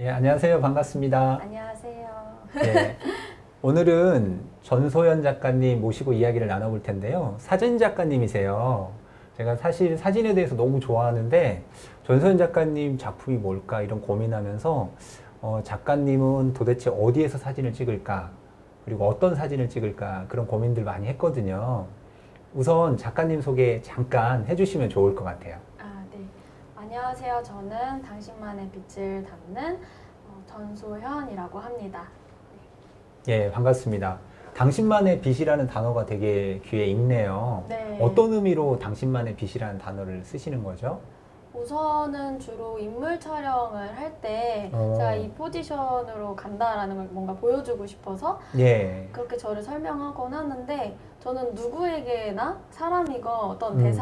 예, 안녕하세요. 반갑습니다. 안녕하세요. 예, 오늘은 전소연 작가님 모시고 이야기를 나눠볼 텐데요. 사진 작가님이세요. 제가 사실 사진에 대해서 너무 좋아하는데 전소연 작가님 작품이 뭘까 이런 고민하면서 작가님은 도대체 어디에서 사진을 찍을까? 그리고 어떤 사진을 찍을까? 그런 고민들 많이 했거든요. 우선 작가님 소개 잠깐 해주시면 좋을 것 같아요. 네. 안녕하세요. 저는 당신만의 빛을 담는 전소현이라고 합니다. 예, 반갑습니다. 당신만의 빛이라는 단어가 되게 귀에 익네요. 네. 어떤 의미로 당신만의 빛이라는 단어를 쓰시는 거죠? 우선은 주로 인물 촬영을 할 때 어. 제가 이 포지션으로 간다라는 걸 뭔가 보여주고 싶어서 예. 그렇게 저를 설명하곤 하는데, 저는 누구에게나 사람이건 어떤 음.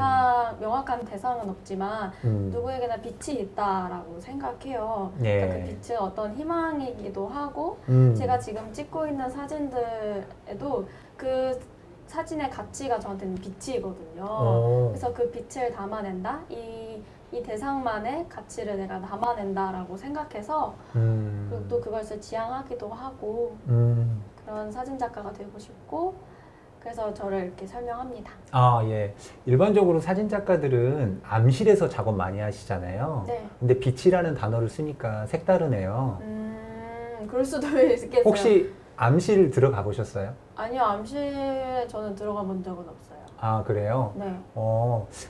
명확한 대상은 없지만 누구에게나 빛이 있다라고 생각해요. 예. 그러니까 그 빛은 어떤 희망이기도 하고, 제가 지금 찍고 있는 사진들에도 그 사진의 가치가 저한테는 빛이거든요. 그래서 그 빛을 담아낸다? 이 대상만의 가치를 내가 담아낸다라고 생각해서 그리고 또 그것을 지향하기도 하고 그런 사진 작가가 되고 싶고, 그래서 저를 이렇게 설명합니다. 아, 예. 일반적으로 사진 작가들은 암실에서 작업 많이 하시잖아요. 네. 근데 빛이라는 단어를 쓰니까 색다르네요. 그럴 수도 있겠어요. 혹시 암실 들어가 보셨어요? 아니요, 암실에 저는 들어가 본 적은 없어요. 아, 그래요? 네.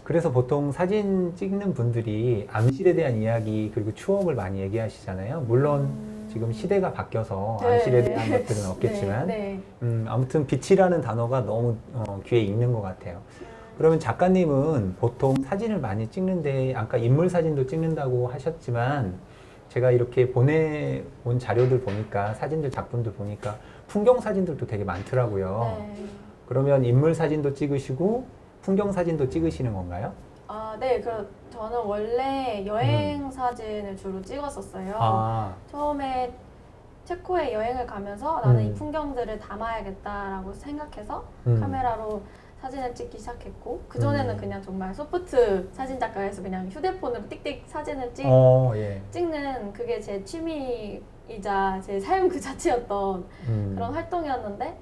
그래서 보통 사진 찍는 분들이 암실에 대한 이야기 그리고 추억을 많이 얘기하시잖아요. 물론 지금 시대가 바뀌어서 네. 암실에 대한 것들은 없겠지만 네. 아무튼 빛이라는 단어가 너무 귀에 익는 것 같아요. 그러면 작가님은 보통 사진을 많이 찍는데 아까 인물 사진도 찍는다고 하셨지만 제가 이렇게 보내온 자료들 보니까 사진들 작품들 보니까 풍경 사진들도 되게 많더라고요. 네. 그러면 인물 사진도 찍으시고 풍경 사진도 찍으시는 건가요? 네. 저는 원래 여행 사진을 주로 찍었었어요. 처음에 체코에 여행을 가면서 나는 이 풍경들을 담아야겠다라고 생각해서 카메라로 사진을 찍기 시작했고, 그전에는 그냥 정말 소프트 사진 작가에서 그냥 휴대폰으로 띡띡 사진을 예. 찍는, 그게 제 취미이자 제 삶 그 자체였던 그런 활동이었는데,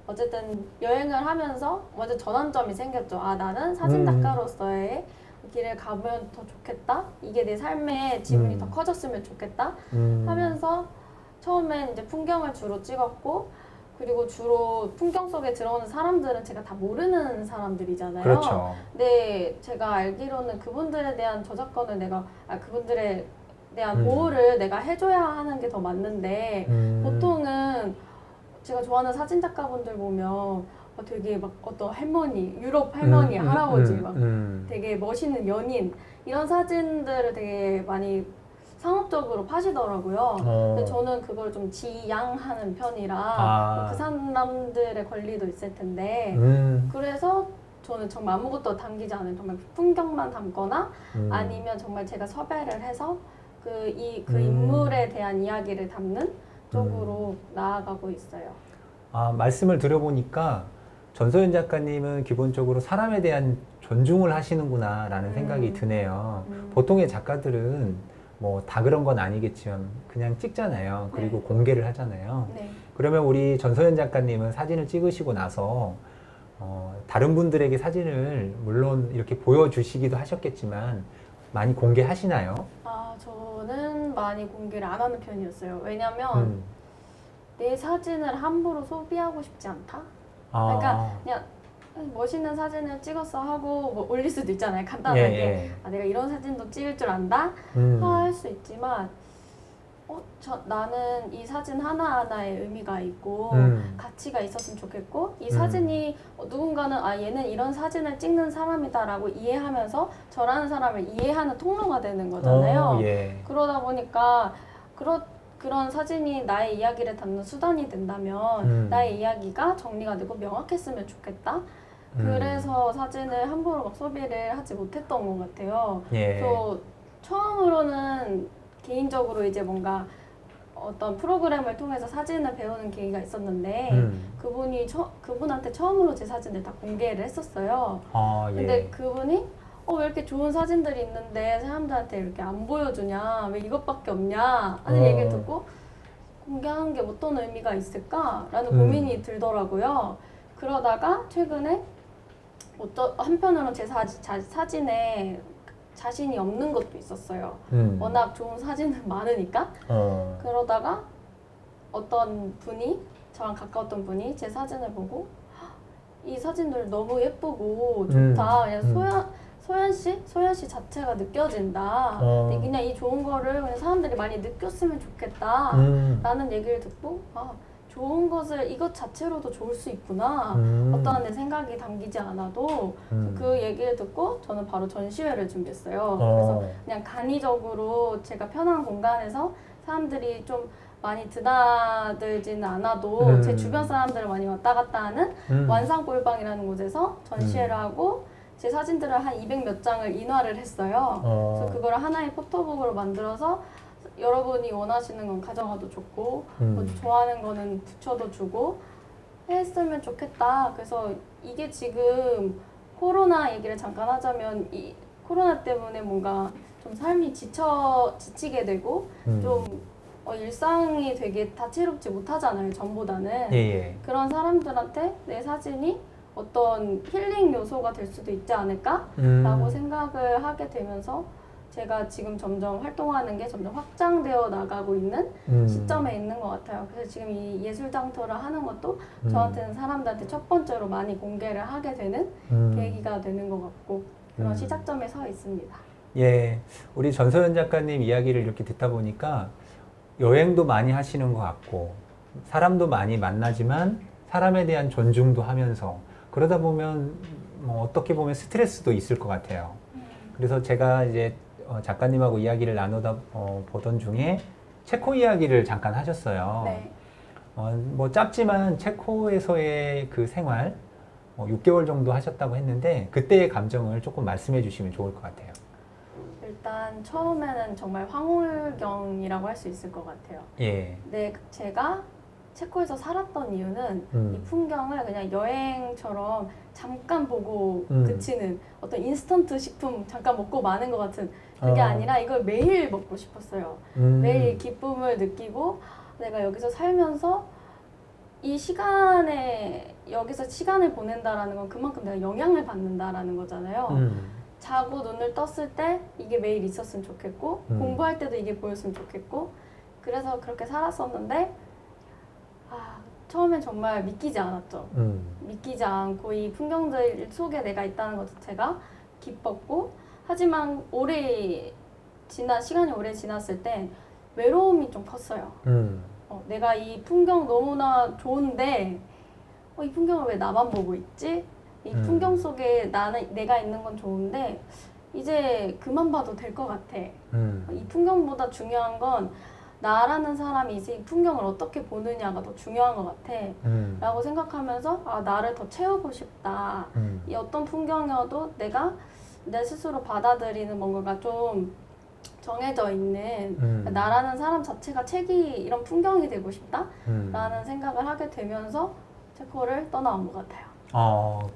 어쨌든 여행을 하면서 먼저 전환점이 생겼죠. 나는 사진 작가로서의 길을 가면 더 좋겠다. 이게 내 삶의 지분이 더 커졌으면 좋겠다. 하면서 처음엔 이제 풍경을 주로 찍었고, 그리고 주로 풍경 속에 들어오는 사람들은 제가 다 모르는 사람들이잖아요. 그렇죠. 근데 제가 알기로는 그분들에 대한 저작권을 그분들에 대한 보호를 내가 해줘야 하는 게 더 맞는데, 보통은 제가 좋아하는 사진 작가분들 보면 되게 막 어떤 할머니, 유럽 할머니, 할아버지 막 되게 멋있는 연인, 이런 사진들을 되게 많이 상업적으로 파시더라고요. 근데 저는 그걸 좀 지양하는 편이라 그 사람들의 권리도 있을 텐데, 그래서 저는 정말 아무것도 담기지 않은 정말 풍경만 담거나 아니면 정말 제가 섭외를 해서 그 인물에 대한 이야기를 담는 쪽으로 나아가고 있어요. 말씀을 들어보니까 전소연 작가님은 기본적으로 사람에 대한 존중을 하시는구나라는 생각이 드네요. 보통의 작가들은 뭐 다 그런 건 아니겠지만 그냥 찍잖아요. 그리고 공개를 하잖아요. 네. 그러면 우리 전소연 작가님은 사진을 찍으시고 나서 다른 분들에게 사진을 물론 이렇게 보여주시기도 하셨겠지만 많이 공개하시나요? 저는 많이 공개를 안 하는 편이었어요. 왜냐면 내 사진을 함부로 소비하고 싶지 않다? 그러니까 그냥 멋있는 사진을 찍었어 하고 뭐 올릴 수도 있잖아요. 간단하게. 내가 이런 사진도 찍을 줄 안다? 할 수 있지만 나는 이 사진 하나하나에 의미가 있고 가치가 있었으면 좋겠고, 이 사진이 누군가는 얘는 이런 사진을 찍는 사람이다라고 이해하면서 저라는 사람을 이해하는 통로가 되는 거잖아요. 그러다 보니까 그런 사진이 나의 이야기를 담는 수단이 된다면 나의 이야기가 정리가 되고 명확했으면 좋겠다. 그래서 사진을 함부로 막 소비를 하지 못했던 것 같아요. 그래서 처음으로는 개인적으로 이제 뭔가 어떤 프로그램을 통해서 사진을 배우는 계기가 있었는데 그분한테 처음으로 제 사진을 다 공개를 했었어요. 근데 그분이 왜 이렇게 좋은 사진들이 있는데 사람들한테 이렇게 안 보여주냐, 왜 이것밖에 없냐 하는 어. 얘기를 듣고 공개하는 게 어떤 의미가 있을까라는 고민이 들더라고요. 그러다가 최근에 한편으로는 제 사진에 자신이 없는 것도 있었어요. 워낙 좋은 사진은 많으니까. 그러다가 어떤 분이, 저랑 가까웠던 분이 제 사진을 보고 이 사진들 너무 예쁘고 좋다. 그냥 소연 씨 자체가 느껴진다. 근데 그냥 이 좋은 거를 그냥 사람들이 많이 느꼈으면 좋겠다. 라는 얘기를 듣고, 좋은 것을 이것 자체로도 좋을 수 있구나. 어떠한 내 생각이 담기지 않아도 그 얘기를 듣고 저는 바로 전시회를 준비했어요. 그래서 그냥 간이적으로 제가 편한 공간에서 사람들이 좀 많이 드나들지는 않아도 제 주변 사람들을 많이 왔다 갔다 하는 완산골방이라는 곳에서 전시회를 하고 제 사진들을 한 200몇 장을 인화를 했어요. 그래서 그걸 하나의 포토북으로 만들어서 여러분이 원하시는 건 가져가도 좋고 뭐 좋아하는 거는 붙여도 주고 했으면 좋겠다. 그래서 이게 지금 코로나 얘기를 잠깐 하자면 이 코로나 때문에 뭔가 좀 삶이 지치게 되고 좀 일상이 되게 다채롭지 못하잖아요. 전보다는. 예. 그런 사람들한테 내 사진이 어떤 힐링 요소가 될 수도 있지 않을까라고 생각을 하게 되면서 제가 지금 점점 활동하는 게 점점 확장되어 나가고 있는 시점에 있는 것 같아요. 그래서 지금 이 예술 장터를 하는 것도 저한테는 사람들한테 첫 번째로 많이 공개를 하게 되는 계기가 되는 것 같고 그런 시작점에 서 있습니다. 예, 우리 전소연 작가님 이야기를 이렇게 듣다 보니까 여행도 많이 하시는 것 같고 사람도 많이 만나지만 사람에 대한 존중도 하면서 그러다 보면 뭐 어떻게 보면 스트레스도 있을 것 같아요. 그래서 제가 이제 작가님하고 이야기를 나누다 보던 중에 체코 이야기를 잠깐 하셨어요. 네. 뭐 짧지만 체코에서의 그 생활 6개월 정도 하셨다고 했는데 그때의 감정을 조금 말씀해 주시면 좋을 것 같아요. 일단 처음에는 정말 황홀경이라고 할 수 있을 것 같아요. 예. 네, 제가 체코에서 살았던 이유는 이 풍경을 그냥 여행처럼 잠깐 보고 그치는 어떤 인스턴트 식품 잠깐 먹고 마는 것 같은 그게 아니라 이걸 매일 먹고 싶었어요. 매일 기쁨을 느끼고 내가 여기서 살면서 이 시간에 여기서 시간을 보낸다라는 건 그만큼 내가 영향을 받는다라는 거잖아요. 자고 눈을 떴을 때 이게 매일 있었으면 좋겠고 공부할 때도 이게 보였으면 좋겠고 그래서 그렇게 살았었는데 처음엔 정말 믿기지 않았죠. 믿기지 않고 이 풍경들 속에 내가 있다는 것 자체가 기뻤고 하지만 시간이 오래 지났을 때 외로움이 좀 컸어요. 내가 이 풍경 너무나 좋은데 이 풍경을 왜 나만 보고 있지? 이 풍경 속에 내가 있는 건 좋은데 이제 그만 봐도 될 것 같아. 이 풍경보다 중요한 건 나라는 사람이 이제 이 풍경을 어떻게 보느냐가 더 중요한 것 같아. 라고 생각하면서 나를 더 채우고 싶다. 이 어떤 풍경이어도 내가 내 스스로 받아들이는 뭔가가 좀 정해져 있는 나라는 사람 자체가 이런 풍경이 되고 싶다. 라는 생각을 하게 되면서 체코를 떠나온 것 같아요.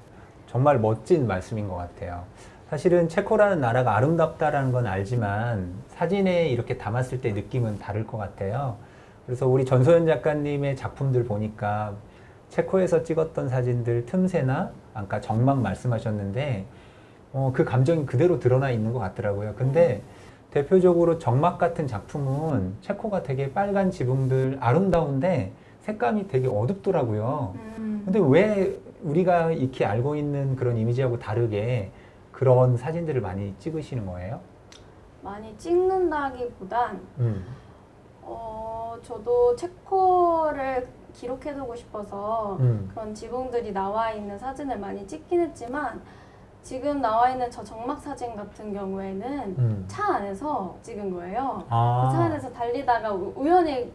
정말 멋진 말씀인 것 같아요. 사실은 체코라는 나라가 아름답다라는 건 알지만 사진에 이렇게 담았을 때 느낌은 다를 것 같아요. 그래서 우리 전소연 작가님의 작품들 보니까 체코에서 찍었던 사진들 틈새나 아까 정막 말씀하셨는데 그 감정이 그대로 드러나 있는 것 같더라고요. 근데 대표적으로 정막 같은 작품은 체코가 되게 빨간 지붕들 아름다운데 색감이 되게 어둡더라고요. 근데 왜 우리가 익히 알고 있는 그런 이미지하고 다르게 그런 사진들을 많이 찍으시는 거예요? 많이 찍는다기보단 저도 체코를 기록해두고 싶어서 그런 지붕들이 나와 있는 사진을 많이 찍긴 했지만 지금 나와 있는 저 정막 사진 같은 경우에는 차 안에서 찍은 거예요. 그 차 안에서 달리다가 우연히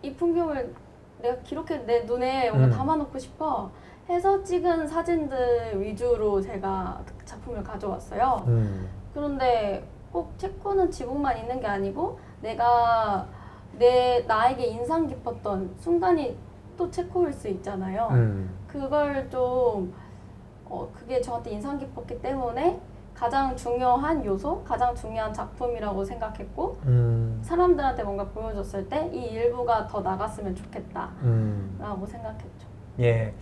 이 풍경을 내가 기록해 내 눈에 뭔가 담아놓고 싶어 해서 찍은 사진들 위주로 제가 작품을 가져왔어요. 그런데 꼭 체코는 지붕만 있는 게 아니고 내가 나에게 인상 깊었던 순간이 또 체코일 수 있잖아요. 그걸 좀 그게 저한테 인상 깊었기 때문에 가장 중요한 요소, 가장 중요한 작품이라고 생각했고 사람들한테 뭔가 보여줬을 때 이 일부가 더 나갔으면 좋겠다라고 생각했죠. 예.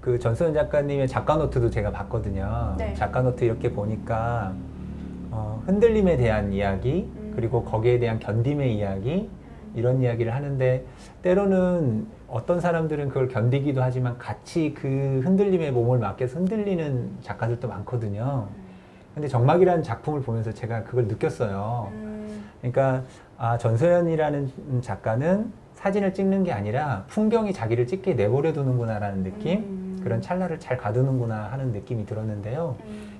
그 전소연 작가님의 작가 노트도 제가 봤거든요. 네. 작가 노트 이렇게 보니까 흔들림에 대한 이야기, 그리고 거기에 대한 견딤의 이야기, 이런 이야기를 하는데 때로는 어떤 사람들은 그걸 견디기도 하지만 같이 그 흔들림에 몸을 맡겨서 흔들리는 작가들도 많거든요. 근데 정막이라는 작품을 보면서 제가 그걸 느꼈어요. 그러니까 전소연이라는 작가는 사진을 찍는 게 아니라 풍경이 자기를 찍게 내버려 두는구나라는 느낌, 그런 찰나를 잘 가두는구나 하는 느낌이 들었는데요.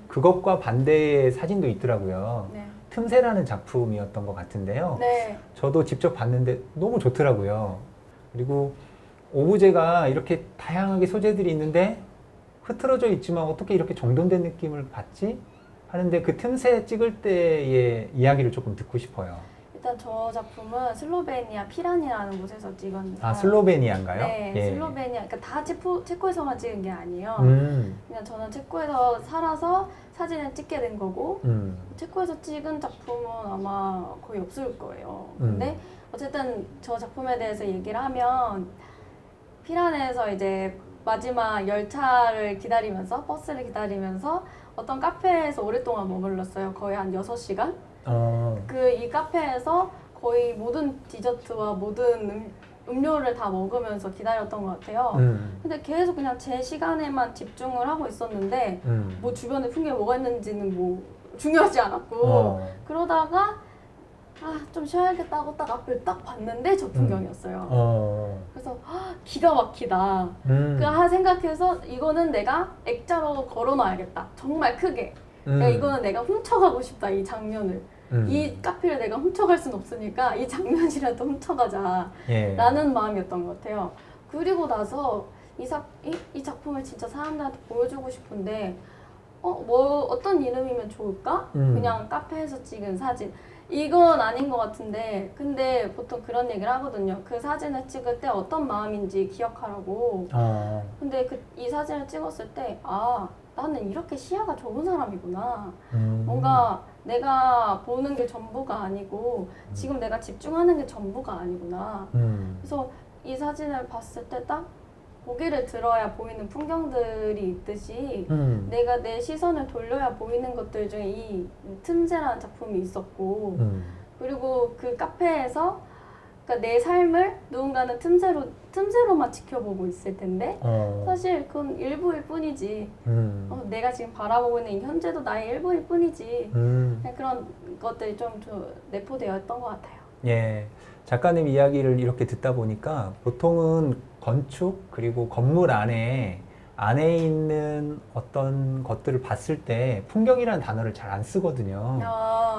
그것과 반대의 사진도 있더라고요. 네. 틈새라는 작품이었던 것 같은데요. 네. 저도 직접 봤는데 너무 좋더라고요. 그리고 오브제가 이렇게 다양하게 소재들이 있는데 흐트러져 있지만 어떻게 이렇게 정돈된 느낌을 받지? 하는데 그 틈새 찍을 때의 이야기를 조금 듣고 싶어요. 일단 저 작품은 슬로베니아 피란이라는 곳에서 찍었는데 슬로베니아인가요? 네, 예. 슬로베니아. 그러니까 다 체코에서만 찍은 게 아니에요. 그냥 저는 체코에서 살아서 사진을 찍게 된 거고 체코에서 찍은 작품은 아마 거의 없을 거예요. 근데 어쨌든 저 작품에 대해서 얘기를 하면 피란에서 이제 마지막 열차를 기다리면서 버스를 기다리면서 어떤 카페에서 오랫동안 머물렀어요. 거의 한 6시간. 이 카페에서 거의 모든 디저트와 모든 음료를 다 먹으면서 기다렸던 것 같아요. 근데 계속 그냥 제 시간에만 집중을 하고 있었는데 뭐 주변에 풍경이 뭐가 있는지는 뭐 중요하지 않았고 그러다가 좀 쉬어야겠다 하고 딱 앞을 딱 봤는데 저 풍경이었어요. 그래서 기가 막히다. 생각해서 이거는 내가 액자로 걸어놔야겠다. 정말 크게. 그러니까 이거는 내가 훔쳐가고 싶다, 이 장면을. 이 카페를 내가 훔쳐갈 순 없으니까 이 장면이라도 훔쳐가자 라는 마음이었던 것 같아요. 그리고 나서 이 작품을 진짜 사람들한테 보여주고 싶은데 어떤 이름이면 좋을까? 그냥 카페에서 찍은 사진. 이건 아닌 것 같은데 근데 보통 그런 얘기를 하거든요. 그 사진을 찍을 때 어떤 마음인지 기억하라고. 근데 이 사진을 찍었을 때 나는 이렇게 시야가 좁은 사람이구나. 뭔가 내가 보는 게 전부가 아니고 지금 내가 집중하는 게 전부가 아니구나. 그래서 이 사진을 봤을 때 딱 고개를 들어야 보이는 풍경들이 있듯이 내가 내 시선을 돌려야 보이는 것들 중에 이 틈새라는 작품이 있었고 그리고 그 카페에서 그러니까 내 삶을 누군가는 틈새로만 지켜보고 있을 텐데 사실 그건 일부일 뿐이지. 내가 지금 바라보고 있는 이 현재도 나의 일부일 뿐이지. 그런 것들이 좀 내포되어 있던 것 같아요. 예. 작가님 이야기를 이렇게 듣다 보니까 보통은 건축 그리고 건물 안에 있는 어떤 것들을 봤을 때 풍경이라는 단어를 잘 안 쓰거든요.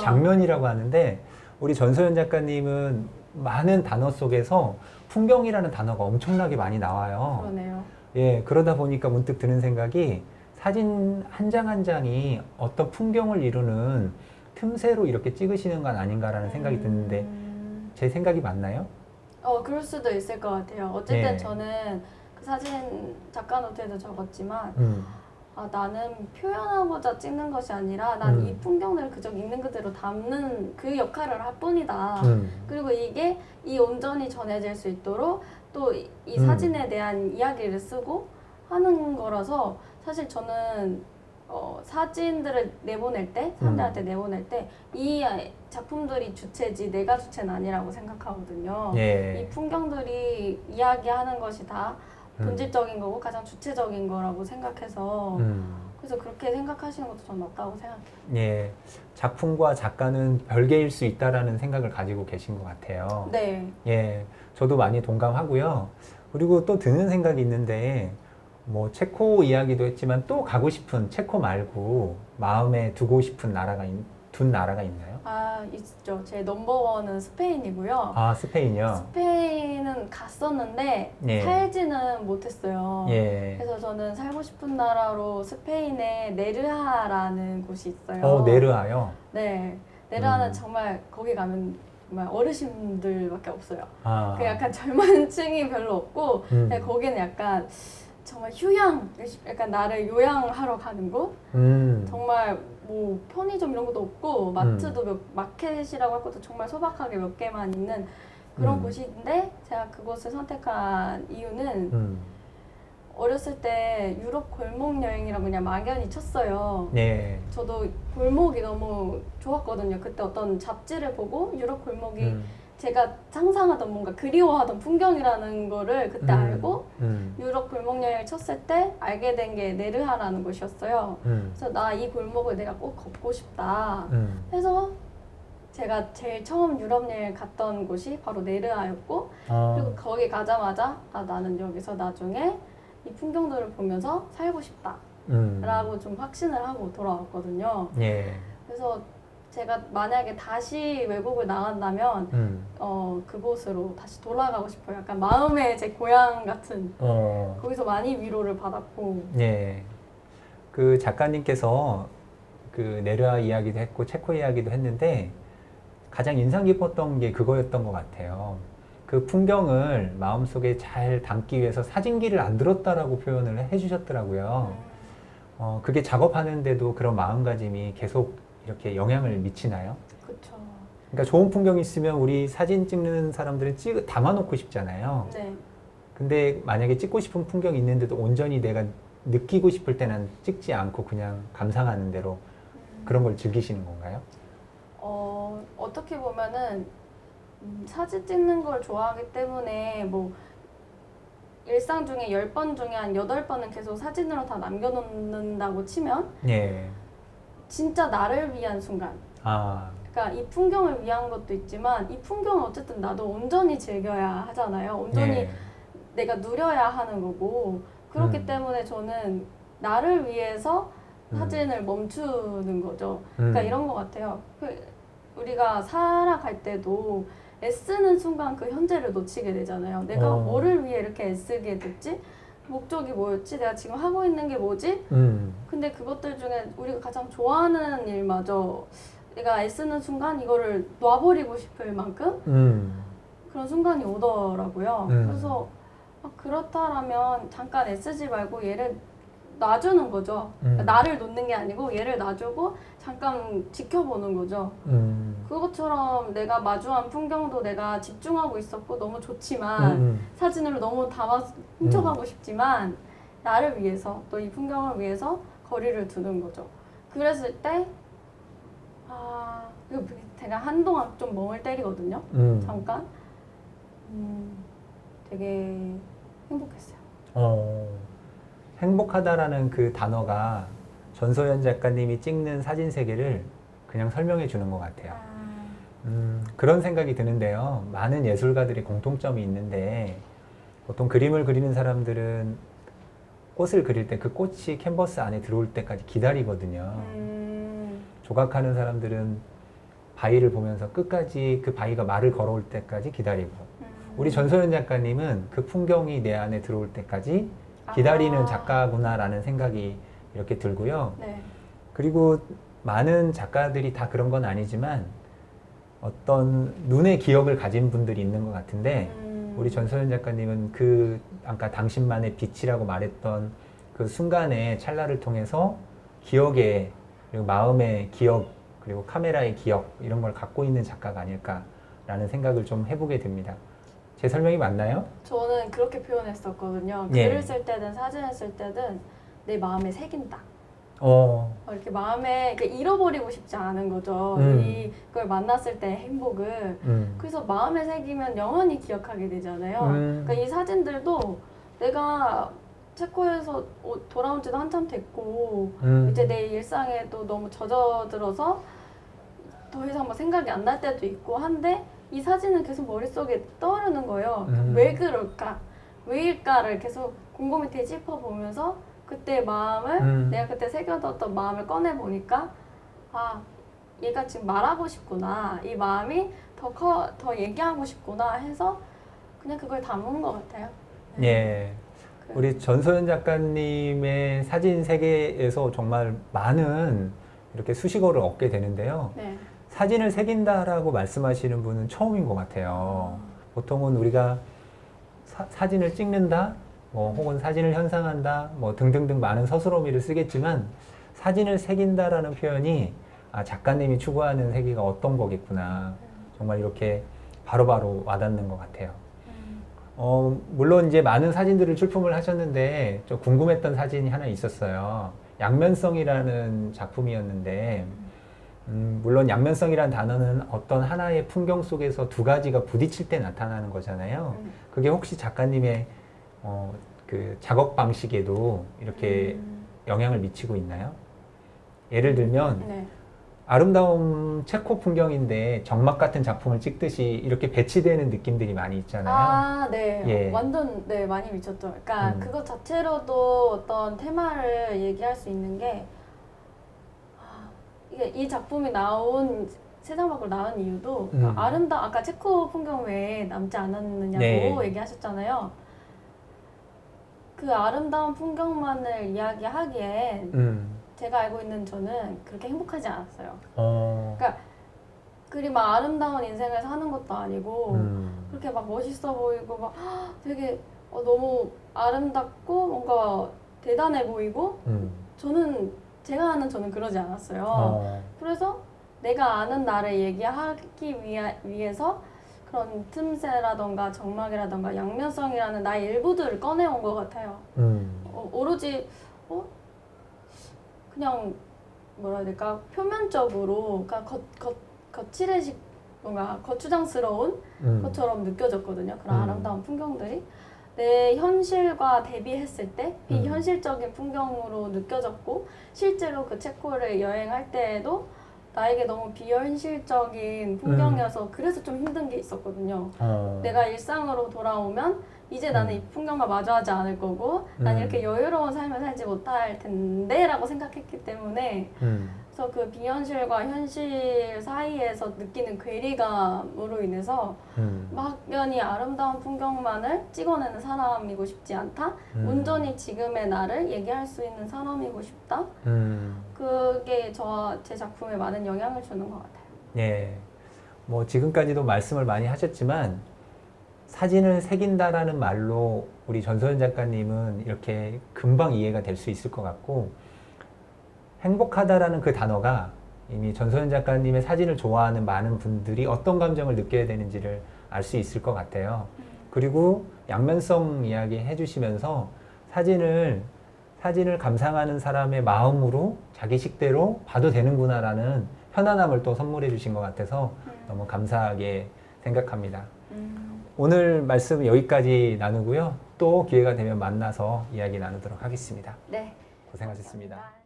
장면이라고 하는데 우리 전소연 작가님은 많은 단어 속에서 풍경이라는 단어가 엄청나게 많이 나와요. 그러네요. 예, 그러다 보니까 문득 드는 생각이 사진 한 장 한 장이 어떤 풍경을 이루는 틈새로 이렇게 찍으시는 건 아닌가라는 생각이 드는데 제 생각이 맞나요? 그럴 수도 있을 것 같아요. 어쨌든 예. 저는 그 사진 작가 노트에도 적었지만 나는 표현하고자 찍는 것이 아니라 난 이 풍경들을 그저 있는 그대로 담는 그 역할을 할 뿐이다. 그리고 이게 이 온전히 전해질 수 있도록 또 이 사진에 대한 이야기를 쓰고 하는 거라서 사실 저는 사진들을 내보낼 때 사람들한테 내보낼 때 이 작품들이 주체지 내가 주체는 아니라고 생각하거든요. 예. 이 풍경들이 이야기하는 것이 다 본질적인 거고 가장 주체적인 거라고 생각해서 그래서 그렇게 생각하시는 것도 전 맞다고 생각해요. 예. 작품과 작가는 별개일 수 있다라는 생각을 가지고 계신 것 같아요. 네. 예. 저도 많이 동감하고요. 그리고 또 드는 생각이 있는데 뭐 체코 이야기도 했지만 또 가고 싶은 체코 말고 마음에 두고 싶은 둔 나라가 있나요? 있죠. 제 넘버원은 스페인이고요. 스페인이요? 스페인은 갔었는데 예. 살지는 못했어요. 예. 그래서 저는 살고 싶은 나라로 스페인의 네르하라는 곳이 있어요. 네르하요? 네. 네르하는 정말 거기 가면 정말 어르신들밖에 없어요. 그 약간 젊은 층이 별로 없고 거기는 약간 정말 약간 나를 요양하러 가는 곳? 정말 뭐 편의점 이런 것도 없고 마트도 마켓이라고 할 것도 정말 소박하게 몇 개만 있는 그런 곳인데 제가 그곳을 선택한 이유는 어렸을 때 유럽 골목 여행이라고 그냥 막연히 쳤어요. 네. 저도 골목이 너무 좋았거든요. 그때 어떤 잡지를 보고 유럽 골목이 제가 상상하던 뭔가 그리워하던 풍경이라는 거를 그때 알고 유럽 골목 여행을 쳤을 때 알게 된 게 네르하라는 곳이었어요. 그래서 나 이 골목을 내가 꼭 걷고 싶다 해서 제가 제일 처음 유럽 여행 갔던 곳이 바로 네르하였고 그리고 거기 가자마자 아, 나는 여기서 나중에 이 풍경들을 보면서 살고 싶다 라고 좀 확신을 하고 돌아왔거든요. 예. 그래서 제가 만약에 다시 외국을 나간다면 그곳으로 다시 돌아가고 싶어요. 약간 마음의 제 고향 같은 거기서 많이 위로를 받았고 예. 그 작가님께서 그 네르하 이야기도 했고 체코 이야기도 했는데 가장 인상 깊었던 게 그거였던 것 같아요. 그 풍경을 마음속에 잘 담기 위해서 사진기를 안 들었다라고 표현을 해주셨더라고요. 그게 작업하는데도 그런 마음가짐이 계속 이렇게 영향을 미치나요? 그렇죠. 그러니까 좋은 풍경이 있으면 우리 사진 찍는 사람들은 담아놓고 싶잖아요. 네. 근데 만약에 찍고 싶은 풍경이 있는데도 온전히 내가 느끼고 싶을 때는 찍지 않고 그냥 감상하는 대로 그런 걸 즐기시는 건가요? 어떻게 보면은 사진 찍는 걸 좋아하기 때문에 뭐 일상 중에 10번 중에 한 8번은 계속 사진으로 다 남겨놓는다고 치면 예. 진짜 나를 위한 순간 아, 그러니까 이 풍경을 위한 것도 있지만 이 풍경은 어쨌든 나도 온전히 즐겨야 하잖아요. 온전히 예. 내가 누려야 하는 거고 그렇기 때문에 저는 나를 위해서 사진을 멈추는 거죠. 그러니까 이런 것 같아요. 우리가 살아갈 때도 애쓰는 순간 그 현재를 놓치게 되잖아요. 내가 뭐를 위해 이렇게 애쓰게 됐지? 목적이 뭐였지? 내가 지금 하고 있는 게 뭐지? 근데 그것들 중에 우리가 가장 좋아하는 일마저 내가 애쓰는 순간 이거를 놔버리고 싶을 만큼 그런 순간이 오더라고요. 그래서 그렇다라면 잠깐 애쓰지 말고 얘를 놔주는 거죠. 그러니까 나를 놓는 게 아니고 얘를 놔주고 잠깐 지켜보는 거죠. 그것처럼 내가 마주한 풍경도 내가 집중하고 있었고 너무 좋지만 사진으로 너무 담아 훔쳐가고 싶지만 나를 위해서 또 이 풍경을 위해서 거리를 두는 거죠. 그랬을 때 이거 제가 한동안 좀 멍을 때리거든요. 잠깐 되게 행복했어요. 행복하다라는 그 단어가 전소연 작가님이 찍는 사진 세계를 그냥 설명해 주는 것 같아요. 그런 생각이 드는데요. 많은 예술가들이 공통점이 있는데 보통 그림을 그리는 사람들은 꽃을 그릴 때 그 꽃이 캔버스 안에 들어올 때까지 기다리거든요. 조각하는 사람들은 바위를 보면서 끝까지 그 바위가 말을 걸어올 때까지 기다리고 우리 전소연 작가님은 그 풍경이 내 안에 들어올 때까지 기다리는 작가구나라는 생각이 이렇게 들고요. 네. 그리고 많은 작가들이 다 그런 건 아니지만 어떤 눈의 기억을 가진 분들이 있는 것 같은데 우리 전소연 작가님은 그 아까 당신만의 빛이라고 말했던 그 순간의 찰나를 통해서 기억의 그리고 마음의 기억 그리고 카메라의 기억 이런 걸 갖고 있는 작가가 아닐까라는 생각을 좀 해보게 됩니다. 제 설명이 맞나요? 저는 그렇게 표현했었거든요. 예. 글을 쓸 때든 사진을 쓸 때든 내 마음에 새긴다. 이렇게 마음에 이렇게 잃어버리고 싶지 않은 거죠. 이걸 만났을 때 행복을. 그래서 마음에 새기면 영원히 기억하게 되잖아요. 그러니까 이 사진들도 내가 체코에서 돌아온 지도 한참 됐고 이제 내 일상에 또 너무 젖어들어서 더 이상 뭐 생각이 안 날 때도 있고 한데 이 사진은 계속 머릿속에 떠오르는 거예요. 왜 그럴까? 왜일까를 계속 곰곰이 되짚어 보면서 그때 마음을 내가 그때 새겨뒀던 마음을 꺼내보니까 얘가 지금 말하고 싶구나. 이 마음이 더 얘기하고 싶구나 해서 그냥 그걸 담은 것 같아요. 네. 예. 우리 전소연 작가님의 사진 세계에서 정말 많은 이렇게 수식어를 얻게 되는데요. 네. 사진을 새긴다라고 말씀하시는 분은 처음인 것 같아요. 보통은 우리가 사진을 찍는다, 뭐 혹은 사진을 현상한다, 뭐 등등등 많은 서술어미를 쓰겠지만 사진을 새긴다라는 표현이 아, 작가님이 추구하는 세계가 어떤 거겠구나. 정말 이렇게 바로바로 와닿는 것 같아요. 물론 이제 많은 사진들을 출품을 하셨는데 좀 궁금했던 사진이 하나 있었어요. 양면성이라는 작품이었는데 물론 양면성이라는 단어는 어떤 하나의 풍경 속에서 두 가지가 부딪힐 때 나타나는 거잖아요. 그게 혹시 작가님의 그 작업 방식에도 이렇게 영향을 미치고 있나요? 예를 들면 네. 아름다운 체코 풍경인데 정막 같은 작품을 찍듯이 이렇게 배치되는 느낌들이 많이 있잖아요. 아, 네. 예. 완전, 네, 많이 미쳤죠. 그러니까 음. 그것 자체로도 어떤 테마를 얘기할 수 있는 게, 이게 이 작품이 나온, 세상 밖으로 나온 이유도, 아까 체코 풍경 외에 남지 않았느냐고 네. 얘기하셨잖아요. 그 아름다운 풍경만을 이야기하기엔, 제가 알고 있는 저는 그렇게 행복하지 않았어요. 그러니까 그리 막 아름다운 인생을 사는 것도 아니고 그렇게 막 멋있어 보이고 막 되게 너무 아름답고 뭔가 대단해 보이고 제가 아는 저는 그러지 않았어요. 그래서 내가 아는 나를 얘기하기 위해서 그런 틈새라던가 정막이라던가 양면성이라는 나의 일부들을 꺼내온 것 같아요. 오로지 그냥 뭐라 해야 될까, 표면적으로 그러니까 거칠해식 뭔가 거추장스러운 것처럼 느껴졌거든요. 그런 아름다운 풍경들이 내 현실과 대비했을 때 비현실적인 풍경으로 느껴졌고, 실제로 그 체코를 여행할 때에도 나에게 너무 비현실적인 풍경이어서 그래서 좀 힘든 게 있었거든요. 내가 일상으로 돌아오면 이제 나는 이 풍경과 마주하지 않을 거고 난 이렇게 여유로운 삶을 살지 못할 텐데 라고 생각했기 때문에 그래서 그 비현실과 현실 사이에서 느끼는 괴리감으로 인해서 막연히 아름다운 풍경만을 찍어내는 사람이고 싶지 않다. 온전히 지금의 나를 얘기할 수 있는 사람이고 싶다. 그게 제 작품에 많은 영향을 주는 것 같아요. 네. 뭐 지금까지도 말씀을 많이 하셨지만 사진을 새긴다라는 말로 우리 전소연 작가님은 이렇게 금방 이해가 될 수 있을 것 같고, 행복하다라는 그 단어가 이미 전소연 작가님의 사진을 좋아하는 많은 분들이 어떤 감정을 느껴야 되는지를 알 수 있을 것 같아요. 그리고 양면성 이야기 해주시면서 사진을 감상하는 사람의 마음으로 자기 식대로 봐도 되는구나라는 편안함을 또 선물해 주신 것 같아서 너무 감사하게 생각합니다. 오늘 말씀 여기까지 나누고요. 또 기회가 되면 만나서 이야기 나누도록 하겠습니다. 네. 고생하셨습니다. 감사합니다.